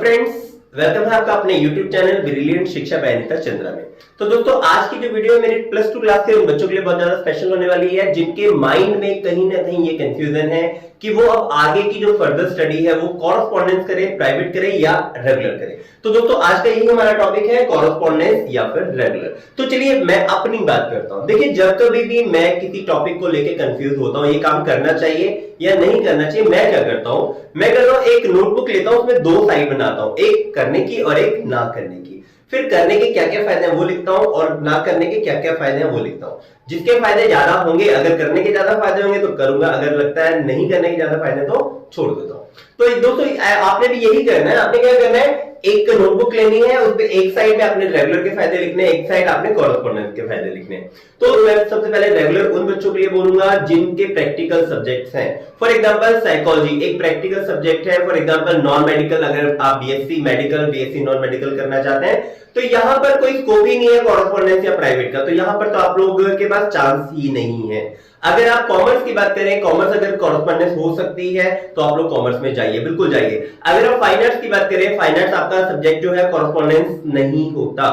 Friends, welcome है आपका अपने YouTube चैनल ब्रिलियंट शिक्षा बाय अनीता चंद्रा में। तो दोस्तों, आज की जो वीडियो है मेरी प्लस टू क्लास के उन बच्चों के लिए बहुत ज्यादा स्पेशल होने वाली है जिनके माइंड में कहीं ना कहीं ये कंफ्यूजन है कि वो अब आगे की जो फर्दर स्टडी है वो कॉरेस्पॉन्डेंस करें, प्राइवेट करें या रेगुलर करें। तो दोस्तों, आज का यही हमारा टॉपिक है, कॉरेस्पॉन्डेंस या फिर रेगुलर। तो चलिए मैं अपनी बात करता हूं। देखिए, जब कभी भी मैं किसी टॉपिक को लेकर कंफ्यूज होता हूं, ये काम करना चाहिए या नहीं करना चाहिए, मैं क्या करता हूं, मैं करता हूं एक नोटबुक लेता हूं, उसमें दो साइड बनाता हूं, एक करने की और एक ना करने की। फिर करने के क्या क्या फायदे हैं वो लिखता हूं और ना करने के क्या क्या फायदे हैं वो लिखता हूं। जिसके फायदे ज्यादा होंगे, अगर करने के ज्यादा फायदे होंगे तो करूंगा, अगर लगता है नहीं करने के ज्यादा फायदे तो छोड़ देता हूं। तो दोस्तों, आपने भी यही करना है। आपने क्या करना है, एक नोटबुक लेनी है, उसपे एक साइड में आपने रेगुलर के फायदे लिखने हैं, एक साइड आपने कॉरेस्पॉन्डेंस के फायदे लिखने हैं। तो मैं सबसे पहले रेगुलर उन बच्चों के लिए बोलूंगा जिनके प्रैक्टिकल सब्जेक्ट्स हैं। फॉर एग्जांपल साइकोलॉजी एक प्रैक्टिकल सब्जेक्ट है। फॉर एग्जांपल नॉन मेडिकल, अगर आप BSc medical, BSc non medical करना चाहते हैं तो यहां पर कोई स्कोप ही नहीं है कॉरेस्पॉन्डेंस या प्राइवेट का। तो यहां पर तो आप लोगों के पास चांस ही नहीं है। अगर आप कॉमर्स की बात करें, कॉमर्स अगर कॉरेस्पॉन्डेंस हो सकती है तो आप लोग कॉमर्स में जाइए, बिल्कुल जाइए। अगर आप फाइन आर्ट्स की बात करें, फाइन आर्ट्स आपका सब्जेक्ट जो है कॉरेस्पॉन्डेंस नहीं होता,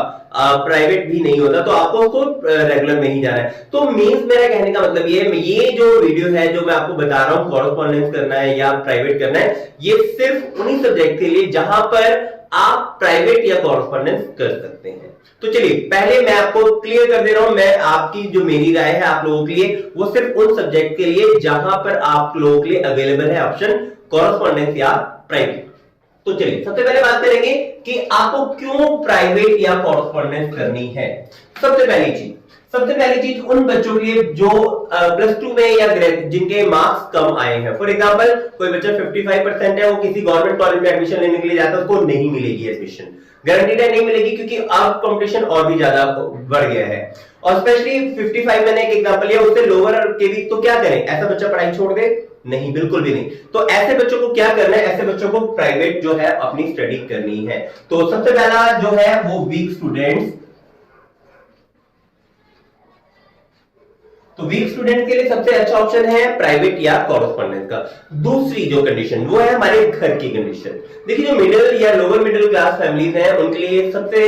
प्राइवेट भी नहीं होता, तो आपको उसको रेगुलर में ही जाना है। तो मींस मेरा कहने का मतलब ये जो वीडियो है जो मैं आपको बता रहा हूं, कॉरेस्पॉन्डेंस करना है या प्राइवेट करना है, ये सिर्फ उन्हीं सब्जेक्ट के लिए जहां पर आप प्राइवेट या कॉरेस्पॉन्डेंस कर सकते हैं। तो चलिए, पहले मैं आपको क्लियर कर दे रहा हूं, मैं आपकी जो मेरी राय है आप लोगों के लिए, वो सिर्फ उन सब्जेक्ट के लिए जहां पर आप लोगों के लिए अवेलेबल है ऑप्शन कॉरेस्पॉन्डेंस या प्राइवेट। तो चलिए, सबसे पहले बात करेंगे कि आपको क्यों प्राइवेट या कॉरेस्पॉन्डेंस करनी है। सबसे पहली चीज उन बच्चों के लिए जो प्लस टू में या जिनके मार्क्स कम आए हैं। फॉर एग्जांपल, कोई बच्चा 55% है, वो किसी गवर्नमेंट कॉलेज में एडमिशन लेने के लिए जाता है, उसको नहीं मिलेगी एडमिशन, गारंटीड है नहीं मिलेगी, क्योंकि अब कंपटीशन और भी ज्यादा बढ़ गया है। और स्पेशली 55 मैंने एक एग्जांपल लिया, उससे लोअर के भी, तो क्या करें, ऐसा बच्चा पढ़ाई छोड़ दे? नहीं, बिल्कुल भी नहीं। तो ऐसे बच्चों को क्या करना है, ऐसे बच्चों को प्राइवेट जो है अपनी स्टडी करनी है। तो सबसे पहला जो है वो वीक स्टूडेंट्स। तो वीक स्टूडेंट के लिए सबसे अच्छा ऑप्शन है प्राइवेट या कॉरेस्पॉन्डेंस का। दूसरी जो कंडीशन वो है हमारे घर की कंडीशन। देखिए, जो मिडिल या लोअर मिडिल क्लास फैमिलीज हैं उनके लिए सबसे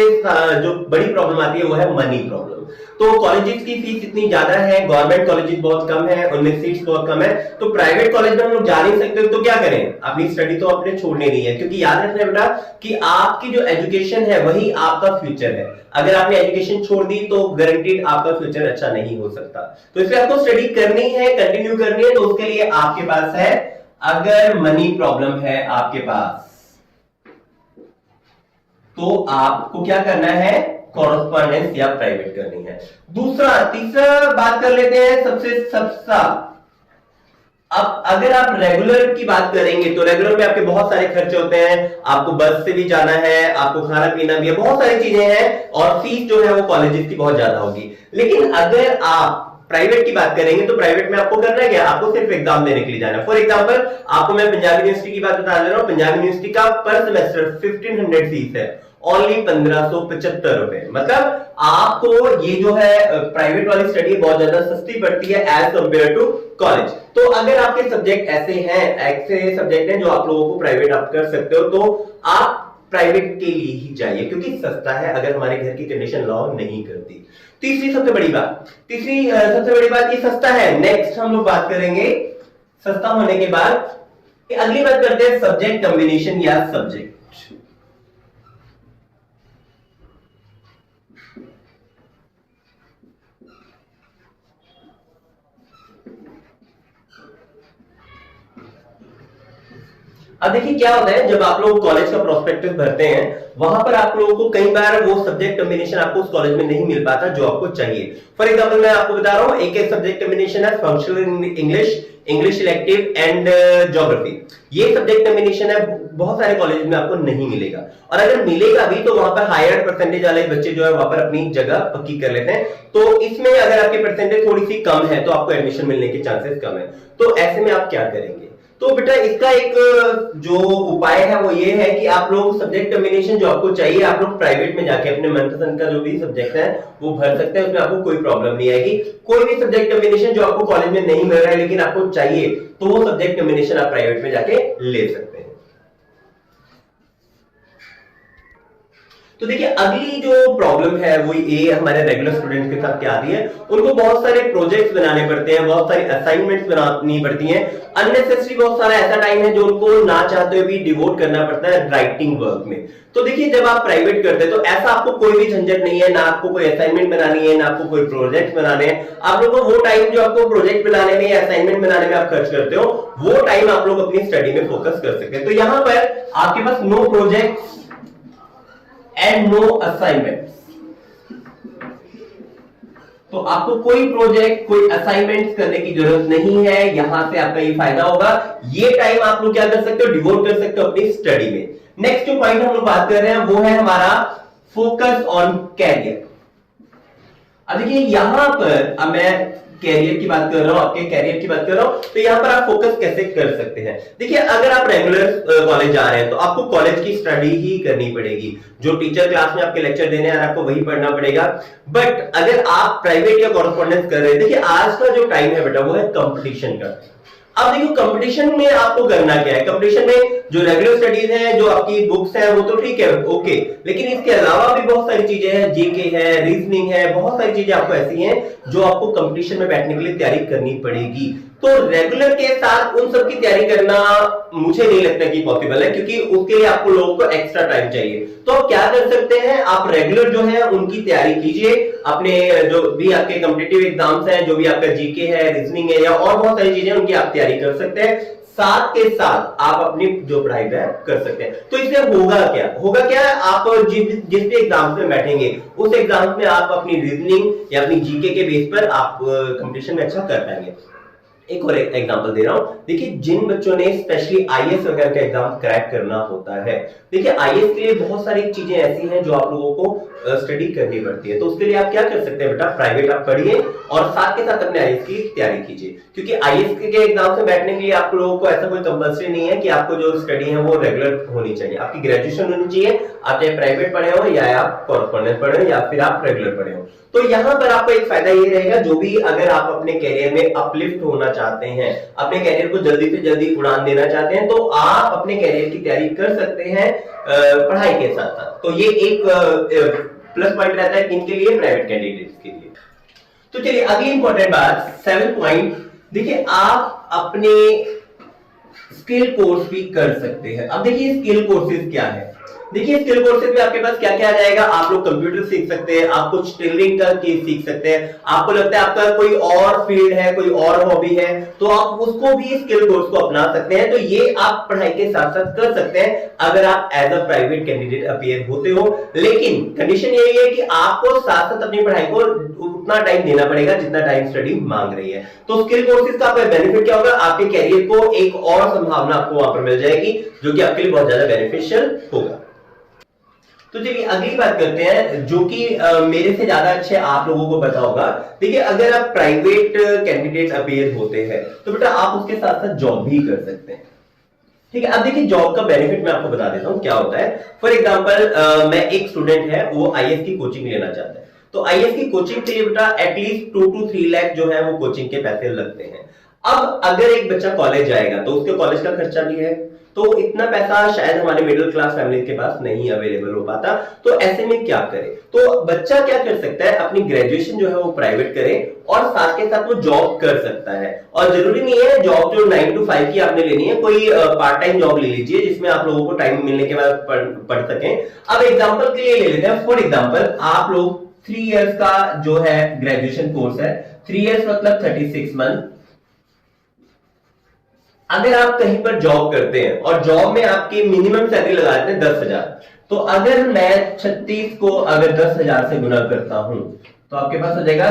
जो बड़ी प्रॉब्लम आती है वो है मनी प्रॉब्लम। तो कॉलेजेस की फीस इतनी ज्यादा है, गवर्नमेंट कॉलेजेस बहुत कम है, उनमें सीट्स बहुत कम है, तो प्राइवेट कॉलेज में हम लोग जा नहीं सकते। तो क्या करें, अपनी स्टडी तो अपने छोड़नी नहीं है, क्योंकि याद रखना बेटा कि आपकी जो एजुकेशन है वही आपका फ्यूचर है। अगर आपने एजुकेशन छोड़ दी तो गारंटीड आपका फ्यूचर अच्छा नहीं हो सकता। तो इसलिए आपको स्टडी करनी है, कंटिन्यू करनी है। तो उसके लिए आपके पास है, अगर मनी प्रॉब्लम है आपके पास, तो आपको क्या करना है, कॉरेस्पॉन्डेंस या प्राइवेट करनी है। तीसरा बात कर लेते हैं, सबसे सस्ता। अब अगर आप रेगुलर की बात करेंगे तो रेगुलर में आपके बहुत सारे खर्चे होते हैं, आपको बस से भी जाना है, आपको खाना पीना भी है, बहुत सारी चीजें हैं, और फीस जो है वो कॉलेजेस की बहुत ज्यादा होगी। लेकिन अगर आप प्राइवेट की बात करेंगे तो प्राइवेट में आपको करना है क्या, आपको सिर्फ एग्जाम देने के लिए जाना है। फॉर एग्जांपल, आपको मैं पंजाब यूनिवर्सिटी की बात बता दे रहा हूं। पंजाब यूनिवर्सिटी का पर सेमेस्टर 1500 फीस है, ओनली 1575 रुपए। मतलब आपको ये जो है प्राइवेट वाली स्टडी बहुत ज्यादा सस्ती पड़ती है एज कंपेयर टू कॉलेज। तो अगर आपके सब्जेक्ट ऐसे सब्जेक्ट हैं जो आप लोगों को प्राइवेट आप कर सकते हो, तो आप प्राइवेट के लिए ही जाइए, क्योंकि सस्ता है अगर हमारे घर की कंडीशन अलाउ नहीं करती। तीसरी सबसे बड़ी बात, ये सस्ता है। नेक्स्ट हम लोग बात करेंगे सस्ता होने के बाद, अगली बात करते हैं सब्जेक्ट कॉम्बिनेशन या सब्जेक्ट। अब देखिए क्या होता है, जब आप लोग कॉलेज का प्रोस्पेक्टस भरते हैं, वहां पर आप लोगों को कई बार वो सब्जेक्ट कॉम्बिनेशन आपको उस कॉलेज में नहीं मिल पाता जो आपको चाहिए। फॉर एग्जांपल, मैं आपको बता रहा हूं, एक सब्जेक्ट कॉम्बिनेशन है functional English elective and geography. ये सब्जेक्ट कॉम्बिनेशन है, बहुत सारे कॉलेज में आपको नहीं मिलेगा, और अगर मिलेगा भी तो वहां पर हायर परसेंटेज वाले बच्चे जो है वहां पर अपनी जगह पक्की कर लेते हैं। तो इसमें अगर आपकी परसेंटेज थोड़ी सी कम है तो आपको एडमिशन मिलने के चांसेस कम है। तो ऐसे में आप क्या करेंगे, तो बेटा इसका एक जो उपाय है वो ये है कि आप लोग सब्जेक्ट कॉम्बिनेशन जो आपको चाहिए, आप लोग प्राइवेट में जाके अपने मनपसंद का जो भी सब्जेक्ट है वो भर सकते हैं, उसमें आपको कोई प्रॉब्लम नहीं आएगी। कोई भी सब्जेक्ट कॉम्बिनेशन जो आपको कॉलेज में नहीं मिल रहा है लेकिन आपको चाहिए, तो वो सब्जेक्ट कॉम्बिनेशन आप प्राइवेट में जाके ले सकते हैं। तो देखिए अगली जो प्रॉब्लम है वो ये हमारे रेगुलर स्टूडेंट के साथ क्या आती है, उनको बहुत सारे प्रोजेक्ट्स बनाने पड़ते हैं, बहुत सारी असाइनमेंट्स बनानी पड़ती हैं, अननेसेसरी बहुत सारा ऐसा टाइम है जो उनको ना चाहते हुए भी डिवोट करना पड़ता है राइटिंग वर्क में। तो देखिए जब आप प्राइवेट करते हैं तो ऐसा आपको कोई भी झंझट नहीं है, ना आपको कोई असाइनमेंट बनानी है, ना आपको कोई प्रोजेक्ट बनाने हैं। आप लोगों को वो टाइम जो आपको प्रोजेक्ट बनाने में या असाइनमेंट बनाने में आप खर्च करते हो, वो टाइम आप लोग अपनी स्टडी में फोकस कर सकते हैं। तो यहां पर आपके पास no project and no assignment, तो आपको कोई प्रोजेक्ट कोई असाइनमेंट करने की जरूरत नहीं है। यहां से आपका ये फायदा होगा, ये टाइम आप लोग क्या कर सकते हो, डिवोट कर सकते हो अपनी स्टडी में। नेक्स्ट जो पॉइंट हम लोग बात कर रहे हैं वो है हमारा फोकस ऑन कैरियर। अब देखिए यहां पर अब मैं कैरियर की बात कर रहा हूं, आपके कैरियर की बात कर रहा हूं, तो यहां पर आप फोकस कैसे कर सकते हैं। देखिए अगर आप रेगुलर कॉलेज जा रहे हैं तो आपको कॉलेज की स्टडी ही करनी पड़ेगी, जो टीचर क्लास में आपके लेक्चर देने हैं आपको वही पढ़ना पड़ेगा। बट अगर आप प्राइवेट या कॉरेस्पॉन्डेंस कर रहे हैं, देखिए आज का जो टाइम है बेटा वो है कंपटीशन का। अब देखो कंपटीशन में आपको करना क्या है, कंपटीशन में जो रेगुलर स्टडीज है, जो आपकी बुक्स है वो तो ठीक है, ओके, लेकिन इसके अलावा भी बहुत सारी चीजें हैं, जीके है, रीजनिंग है, बहुत सारी चीजें आपको ऐसी हैं जो आपको कंपटीशन में बैठने के लिए तैयारी करनी पड़ेगी। तो रेगुलर के साथ उन सब की तैयारी करना मुझे नहीं लगता कि पॉसिबल है, क्योंकि उसके लिए आपको लोगों को एक्स्ट्रा टाइम चाहिए। तो आप क्या कर सकते हैं, आप रेगुलर जो है उनकी तैयारी कीजिए, अपने जो भी आपके कॉम्पिटिटिव एग्जाम्स हैं, जो भी आपका जीके है, रीजनिंग है या और बहुत सारी चीजें उनकी आप तैयारी कर सकते हैं। साथ के साथ आप अपनी जो पढ़ाई है कर सकते हैं। तो इससे होगा क्या आप जिस भी एग्जाम्स में बैठेंगे उस एग्जाम्स में आप अपनी रीजनिंग या अपनी जीके के बेस पर आप कंपटीशन में अच्छा कर पाएंगे। एक और एग्जांपल दे रहा हूं, देखिए जिन बच्चों ने स्पेशली आईएएस वगैरह का एग्जाम क्रैक करना होता है, देखिए आईएएस के लिए बहुत सारी चीजें ऐसी हैं जो आप लोगों को स्टडी करनी पड़ती है। तो उसके लिए आप क्या कर सकते हैं बेटा, प्राइवेट आप पढ़िए और साथ के साथ अपने आईएएस की तैयारी कीजिए, क्योंकि आईएएस के एग्जाम में बैठने के लिए आप लोगों को ऐसा कोई कंपल्सरी नहीं है कि आपको जो स्टडी है वो रेगुलर होनी चाहिए। आपकी ग्रेजुएशन होनी चाहिए, आप चाहे प्राइवेट पढ़े हो या आप कॉरेस्पॉन्डेंस पढ़े हो या फिर आप रेगुलर पढ़े हो। तो यहां पर आपको एक फायदा ये रहेगा, जो भी अगर आप अपने कैरियर में अपलिफ्ट होना चाहते हैं, अपने कैरियर को जल्दी से जल्दी उड़ान देना चाहते हैं, तो आप अपने कैरियर की तैयारी कर सकते हैं पढ़ाई के साथ साथ। तो ये एक प्लस पॉइंट रहता है किनके लिए, प्राइवेट कैंडिडेट्स के लिए। तो चलिए अगली इंपॉर्टेंट बात 7 पॉइंट, देखिए आप अपने स्किल कोर्स भी कर सकते हैं। अब देखिए स्किल कोर्सेज क्या है, देखिए स्किल कोर्सेज में आपके पास क्या क्या आ जाएगा, आप लोग कंप्यूटर सीख सकते हैं, आप कुछ टेलरिंग का सीख सकते हैं, आपको लगता है आपका कोई और फील्ड है, कोई और हॉबी है, तो आप उसको भी स्किल कोर्स को अपना सकते हैं। तो ये आप पढ़ाई के साथ साथ कर सकते हैं अगर आप as a private candidate appear होते हो। लेकिन कंडीशन यही है कि आपको साथ साथ अपनी पढ़ाई को उतना टाइम देना पड़ेगा जितना टाइम स्टडी मांग रही है। तो स्किल कोर्सेज का बेनिफिट क्या होगा, आपके कैरियर को एक और संभावना आपको वहां पर मिल जाएगी, जो कि आपके लिए बहुत ज्यादा बेनिफिशियल होगा। तो चलिए अगली बात करते हैं, जो कि मेरे से ज्यादा अच्छे आप लोगों को पता होगा। देखिए अगर आप प्राइवेट कैंडिडेट अपीयर होते हैं तो बेटा आप उसके साथ साथ जॉब भी कर सकते हैं, ठीक है। अब देखिए जॉब का बेनिफिट मैं आपको बता देता हूं क्या होता है। फॉर एग्जांपल मैं एक स्टूडेंट है, वो आईएएस की कोचिंग लेना चाहता है, तो आईएएस की कोचिंग के लिए बेटा एटलीस्ट 2 to 3 लाख जो है वो कोचिंग के पैसे लगते हैं। अब अगर एक बच्चा कॉलेज जाएगा तो उसके कॉलेज का खर्चा भी है, तो इतना पैसा शायद हमारे मिडिल क्लास फैमिली के पास नहीं अवेलेबल हो पाता। तो ऐसे में क्या करे, तो बच्चा क्या कर सकता है, अपनी ग्रेजुएशन जो है वो प्राइवेट करे और साथ के साथ वो जॉब कर सकता है। और जरूरी नहीं है जॉब जो 9 to 5 की आपने लेनी है, कोई पार्ट टाइम जॉब ले लीजिए जिसमें आप लोगों को टाइम मिलने के बाद पढ़ सकें। अब एग्जाम्पल के लिए ले लेते हैं, फॉर एग्जाम्पल आप लोग 3 इयर्स का जो है ग्रेजुएशन कोर्स है, 3 इयर्स मतलब 36 मंथ। अगर आप कहीं पर जॉब करते हैं और जॉब में आपकी मिनिमम सैलरी लगा देते हैं 10,000, तो अगर मैं 36 को अगर 10,000 से गुना करता हूं तो आपके पास हो जाएगा,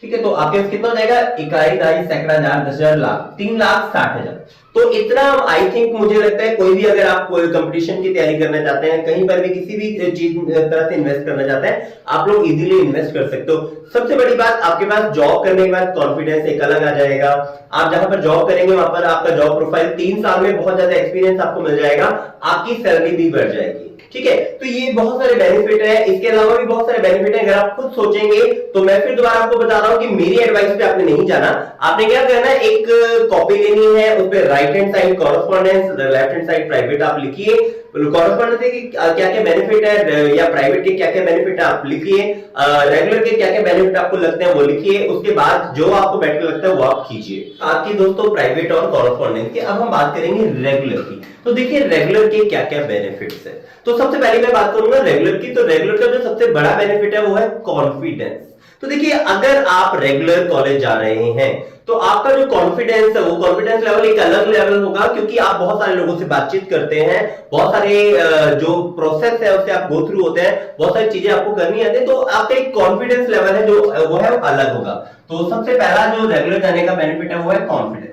ठीक है, तो आपके पास कितना हो जाएगा, इकाई, दहाई, सैकड़ा, हजार, 10,000, लाख, 3,60,000। तो इतना आई थिंक मुझे लगता है कोई भी अगर आप कंपटीशन की तैयारी करना चाहते हैं, कहीं पर भी किसी भी चीज तरह से इन्वेस्ट करना चाहते हैं, आप लोग इजीली इन्वेस्ट कर सकते हो। सबसे बड़ी बात, आपके पास जॉब करने के बाद कॉन्फिडेंस एक अलग आ जाएगा। आप जहां पर जॉब करेंगे वहां पर आपका जॉब प्रोफाइल 3 साल में बहुत ज्यादा एक्सपीरियंस आपको मिल जाएगा, आपकी सैलरी भी बढ़ जाएगी। ठीक है। तो ये बहुत सारे बेनिफिट है, इसके अलावा भी बहुत सारे बेनिफिट है। अगर आप खुद सोचेंगे तो मैं फिर दोबारा आपको बता रहा हूं कि मेरी एडवाइस पे आपने नहीं जाना। आपने क्या करना है, एक कॉपी लेनी है, उस पर right hand side correspondence, left hand side private आप लिखिए। कॉरेस्पॉन्डेंस के क्या क्या बेनिफिट है या प्राइवेट के क्या क्या बेनिफिट है आप लिखिए, रेगुलर के क्या क्या बेनिफिट आपको लगते हैं वो लिखिए। उसके बाद जो आपको बेटर लगता है वो आप कीजिए। आपकी दोस्तों प्राइवेट और कॉरेस्पॉन्डेंस की। अब हम बात करेंगे रेगुलर की। तो देखिए रेगुलर के क्या क्या बेनिफिट्स है। तो सबसे पहले मैं बात करूंगा रेगुलर की। तो रेगुलर का जो सबसे बड़ा बेनिफिट है वो है कॉन्फिडेंस। तो देखिए अगर आप रेगुलर कॉलेज जा रहे हैं तो आपका जो कॉन्फिडेंस है वो कॉन्फिडेंस लेवल एक अलग लेवल होगा, क्योंकि आप बहुत सारे लोगों से बातचीत करते हैं, बहुत सारे जो प्रोसेस है उससे आप गो थ्रू होते हैं, बहुत सारी चीजें आपको करनी आती है, तो आपका एक कॉन्फिडेंस लेवल है जो वो है वो अलग होगा। तो सबसे पहला जो रेगुलर जाने का बेनिफिट है वो है कॉन्फिडेंस।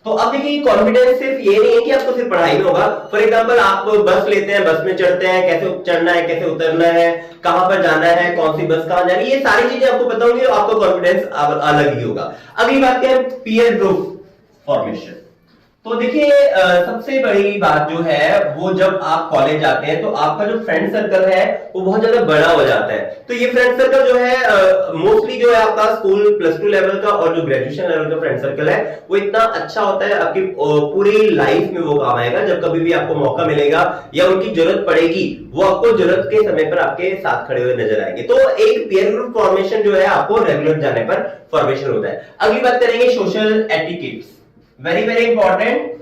तो अब देखिए कॉन्फिडेंस सिर्फ ये नहीं है कि आपको सिर्फ पढ़ाई में होगा। फॉर एग्जांपल आप बस लेते हैं, बस में चढ़ते हैं, कैसे चढ़ना है, कैसे उतरना है, कहां पर जाना है, कौन सी बस कहां जा रही है, ये सारी चीजें आपको पता होंगी, आपका कॉन्फिडेंस अलग ही होगा। अगली बात क्या है, पीयर ग्रुप फॉर्मेशन। तो देखिए सबसे बड़ी बात जो है वो जब आप कॉलेज जाते हैं तो आपका जो फ्रेंड सर्कल है वो बहुत ज्यादा बड़ा हो जाता है। तो ये फ्रेंड सर्कल जो है मोस्टली जो है आपका स्कूल प्लस 2 लेवल का और जो ग्रेजुएशन लेवल का फ्रेंड सर्कल है वो इतना अच्छा होता है, आपकी पूरी लाइफ में वो काम आएगा। जब कभी भी आपको मौका मिलेगा या उनकी जरूरत पड़ेगी वो आपको जरूरत के समय पर आपके साथ खड़े हुए नजर आएंगे। तो एक पीयर ग्रुप फॉर्मेशन जो है आपको रेगुलर जाने पर फॉर्मेशन होता है। अगली बात करेंगे social etiquettes, very very important.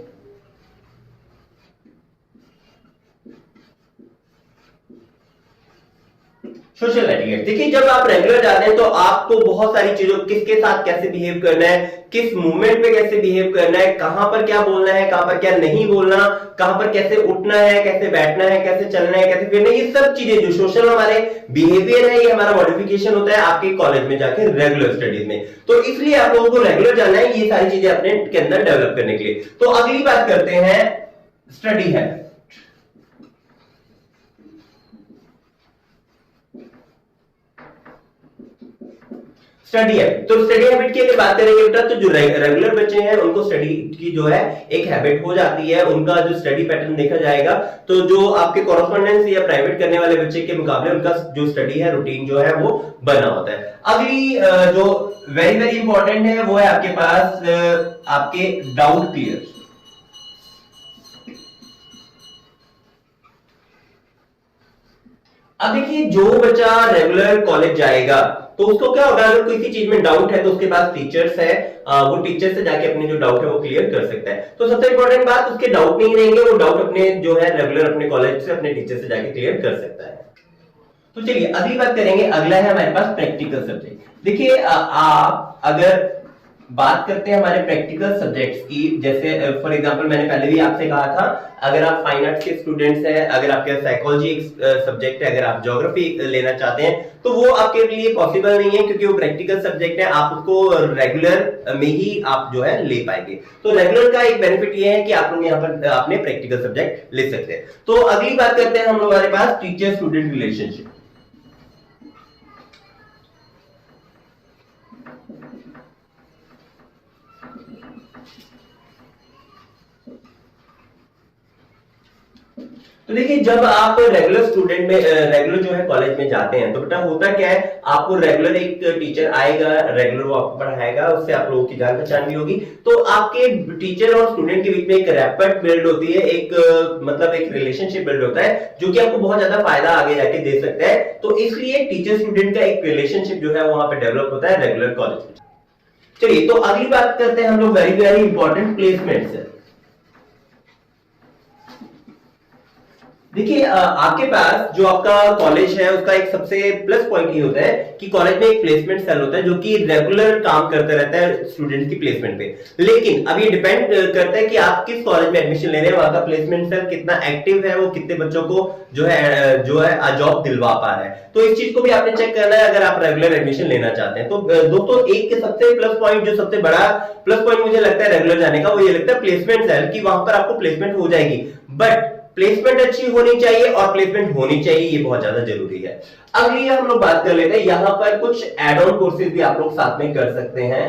Social etiquette, देखिए जब आप रेगुलर जाते हैं तो आपको बहुत सारी चीजों, किसके साथ कैसे बिहेव करना है, किस मूवमेंट पे कैसे बिहेव करना है, कहां पर क्या बोलना है, कहां पर क्या नहीं बोलना, कहां पर कैसे उठना है, कैसे बैठना है, कैसे चलना है, कैसे फिरना है, ये सब चीजें जो सोशल हमारे बिहेवियर है ये हमारा मॉडिफिकेशन होता है आपके कॉलेज में जाके रेगुलर स्टडीज में। तो इसलिए आप लोगों को रेगुलर जाना है ये सारी चीजें अपने के अंदर डेवलप करने के लिए। तो अगली बात करते हैं स्टडी है। स्टडी हैबिट, तो स्टडी हैबिट की अगर बात करेंगे बेटा तो जो रेगुलर बच्चे हैं उनको स्टडी की जो है एक हैबिट हो जाती है, उनका जो स्टडी पैटर्न देखा जाएगा तो जो आपके कॉरेस्पॉन्डेंस या प्राइवेट करने वाले बच्चे के मुकाबले उनका जो स्टडी है रूटीन जो है वो बना होता है। अगली जो वेरी वेरी इंपॉर्टेंट है वो है आपके पास आपके डाउट क्लियर। अब देखिए जो बच्चा रेगुलर कॉलेज जाएगा तो उसको क्या होगा, अगर किसी चीज में डाउट है तो उसके पास टीचर्स है, वो टीचर से जाके अपने जो डाउट है वो क्लियर कर सकता है। तो सबसे इंपॉर्टेंट बात, उसके डाउट नहीं रहेंगे, वो डाउट अपने जो है रेगुलर अपने कॉलेज से अपने टीचर से जाके क्लियर कर सकता है। तो चलिए अगली बात करेंगे, अगला है हमारे पास प्रैक्टिकल सब्जेक्ट। देखिए आप अगर बात करते हैं हमारे प्रैक्टिकल सब्जेक्ट्स की, जैसे फॉर एग्जांपल मैंने पहले भी आपसे कहा था, अगर आप फाइन आर्ट्स के स्टूडेंट्स हैं, अगर आपके साइकोलॉजी सब्जेक्ट है, अगर आप ज्योग्राफी लेना चाहते हैं तो वो आपके लिए पॉसिबल नहीं है, क्योंकि वो प्रैक्टिकल सब्जेक्ट है, आप उसको रेगुलर में ही आप जो है ले पाएंगे। तो रेगुलर का एक बेनिफिट ये है कि आप लोग यहाँ पर अपने प्रैक्टिकल सब्जेक्ट ले सकते हैं। तो अगली बात करते हैं हम लोग हमारे पास टीचर स्टूडेंट रिलेशनशिप। तो देखिए जब आप रेगुलर स्टूडेंट में रेगुलर जो है कॉलेज में जाते हैं तो बेटा होता क्या है, आपको रेगुलर एक टीचर आएगा, रेगुलर वो आपको पढ़ाएगा, उससे आप लोगों की जान पहचान भी होगी। तो आपके टीचर और स्टूडेंट के बीच में एक रैपट बिल्ड होती है, एक मतलब एक रिलेशनशिप बिल्ड होता है जो कि आपको बहुत ज्यादा फायदा आगे जाके दे सकता है। तो इसलिए टीचर स्टूडेंट का एक रिलेशनशिप जो है वहां पे डेवलप होता है रेगुलर कॉलेज में। चलिए तो अगली बात करते हैं हम लोग वेरी वेरी इंपॉर्टेंट प्लेसमेंट से। देखिए आपके पास जो आपका कॉलेज है उसका एक सबसे प्लस पॉइंट ये होता है कि कॉलेज में एक प्लेसमेंट सेल होता है जो कि रेगुलर काम करता रहता है स्टूडेंट की प्लेसमेंट पे। लेकिन अब ये डिपेंड करता है कि आप किस कॉलेज में एडमिशन ले रहे हैं, वहां का प्लेसमेंट सेल कितना एक्टिव है, वो कितने बच्चों को जो है जॉब दिलवा पा रहा है। तो इस चीज को भी आपने चेक करना है अगर आप रेगुलर एडमिशन लेना चाहते हैं। तो दोस्तों एक सबसे प्लस पॉइंट, जो सबसे बड़ा प्लस पॉइंट मुझे लगता है रेगुलर जाने का, वो ये लगता है प्लेसमेंट सेल, की वहां पर आपको प्लेसमेंट हो जाएगी। बट प्लेसमेंट अच्छी होनी चाहिए और प्लेसमेंट होनी चाहिए, ये बहुत ज्यादा जरूरी है। अगली हम लोग बात कर लेते हैं, यहां पर कुछ एड ऑन कोर्सेज भी आप लोग साथ में कर सकते हैं।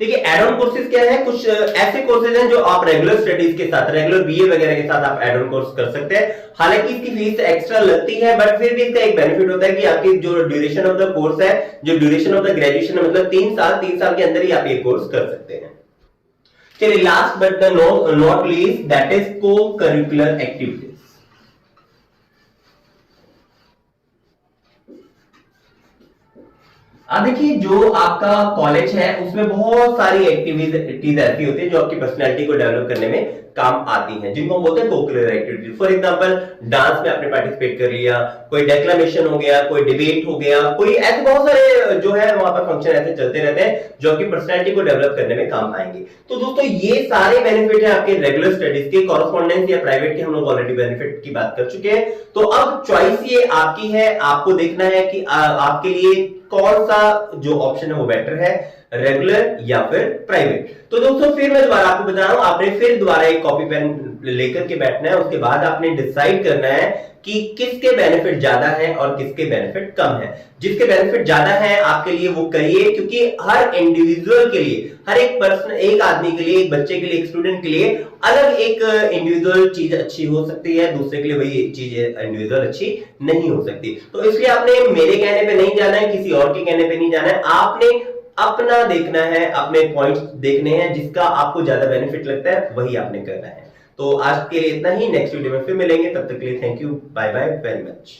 देखिए एड ऑन कोर्सेज क्या है, कुछ ऐसे कोर्सेज हैं जो आप रेगुलर स्टडीज के साथ, रेगुलर बीए वगैरह के साथ आप एड ऑन कोर्स कर सकते हैं। हालांकि इसकी फीस एक्स्ट्रा लगती है, बट फिर भी इसका एक बेनिफिट होता है कि आपकी जो ड्यूरेशन ऑफ द कोर्स है, जो ड्यूरेशन ऑफ द ग्रेजुएशन है, मतलब 3 साल के अंदर ही आप ये कोर्स कर सकते हैं। चलिए last but not least, that is को करिकुलर एक्टिविटीज। अब देखिए जो आपका कॉलेज है उसमें बहुत सारी एक्टिविटीज ऐसी होती है जो आपकी पर्सनैलिटी को डेवलप करने में काम आती हैं, जिनको हम बोलते हैं कोकुलर एक्टिविटीज। फॉर एग्जांपल डांस में आपने पार्टिसिपेट कर लिया, कोई डेक्लेमेशन हो गया, कोई डिबेट हो गया, कोई ऐसे बहुत सारे जो है वहां पर फंक्शन ऐसे चलते रहते हैं जो आपकी पर्सनैलिटी को डेवलप करने में काम आएंगे। तो दोस्तों ये सारे बेनिफिट है आपके रेगुलर स्टडीज के। कॉरेस्पॉन्डेंस या प्राइवेट के हम लोग ऑलरेडी बेनिफिट की बात कर चुके हैं। तो अब चॉइस ये आपकी है, आपको देखना है कि आपके लिए कौन सा जो ऑप्शन है वो बेटर है, रेगुलर या फिर प्राइवेट। तो दोस्तों फिर मैं दोबारा आपको बता रहा हूं, आपने फिर दोबारा एक कॉपी पेन लेकर के बैठना है, उसके बाद आपने डिसाइड करना है कि किसके बेनिफिट ज्यादा है और किसके बेनिफिट कम है। जिसके बेनिफिट ज्यादा है आपके लिए वो करिए, क्योंकि हर इंडिविजुअल के लिए, हर एक पर्सन, एक आदमी के लिए, एक बच्चे के लिए, एक स्टूडेंट के लिए अलग एक इंडिविजुअल चीज अच्छी हो सकती है, दूसरे के लिए वही चीज इंडिविजुअल अच्छी नहीं हो सकती। तो इसलिए आपने मेरे कहने पे नहीं जाना है, किसी और के कहने पे नहीं जाना है, आपने अपना देखना है, अपने पॉइंट्स देखने हैं, जिसका आपको ज्यादा बेनिफिट लगता है वही आपने करना है। तो आज के लिए इतना ही, नेक्स्ट वीडियो में फिर मिलेंगे, तब तक के लिए thank you, bye bye very much.